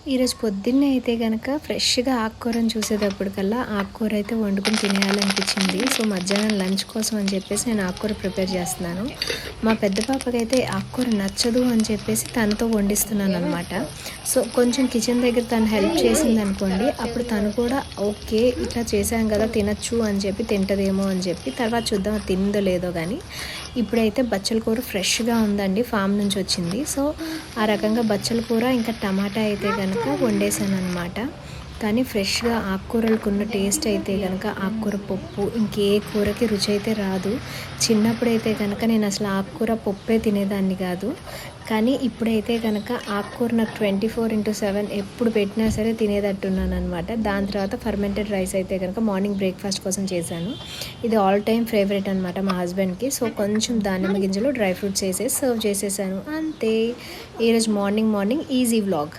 ఈరోజు పొద్దున్నే అయితే గనక ఫ్రెష్‌గా ఆకుకూరను చూసేటప్పటికల్లా ఆకుకూర అయితే వండుకొని తినేయాలనిపించింది. సో, మధ్యాహ్నం లంచ్ కోసం అని చెప్పేసి నేను ఆకుకూర ప్రిపేర్ చేస్తున్నాను. మా పెద్ద పాపకైతే ఆకుకూర నచ్చదు అని చెప్పేసి తనతో వండిస్తున్నాననమాట. సో, కొంచెం కిచెన్ దగ్గర తను హెల్ప్ చేసిందనుకోండి, అప్పుడు తను కూడా ఓకే. ఇట్లా చేశాం కదా తినొచ్చు అని చెప్పి తింటదేమో అని చెప్పి తర్వాత చూద్దాం అది తిందో లేదో గానీ, ఇప్పుడైతే బచ్చల కూర ఫ్రెష్‌గా ఉందండి. ఫామ్ నుంచి వచ్చింది. సో, ఆ రకంగా బచ్చల కూర ఇంకా టమాటా అయితే గనక వండేసాననమాట. కానీ ఫ్రెష్‌గా ఆకుకూరలకున్న టేస్ట్ అయితే గనక ఆకుకూర పప్పు ఇంకే కూరకి రుచి అయితే రాదు. చిన్నప్పుడైతే గనక నేను అసలు ఆకుకూర పప్పే తినేదాన్ని కాదు. కానీ ఇప్పుడైతే గనక ఆకుకూర నాకు 24/7 ఎప్పుడు పెట్టినా సరే తినేటట్టున్నాననమాట. దాని తర్వాత ఫర్మెంటెడ్ రైస్ అయితే గనక మార్నింగ్ బ్రేక్‌ఫాస్ట్ కోసం చేశాను. ఇది ఆల్ టైమ్ ఫేవరెట్ అనమాట మా హస్బెండ్‌కి. సో, కొంచెం దానిమ్మ గింజలు, డ్రై ఫ్రూట్స్ ఏసేసి సర్వ్ చేసేసాను. అంతే. ఈరోజు మార్నింగ్ ఈజీ వ్లాగ్.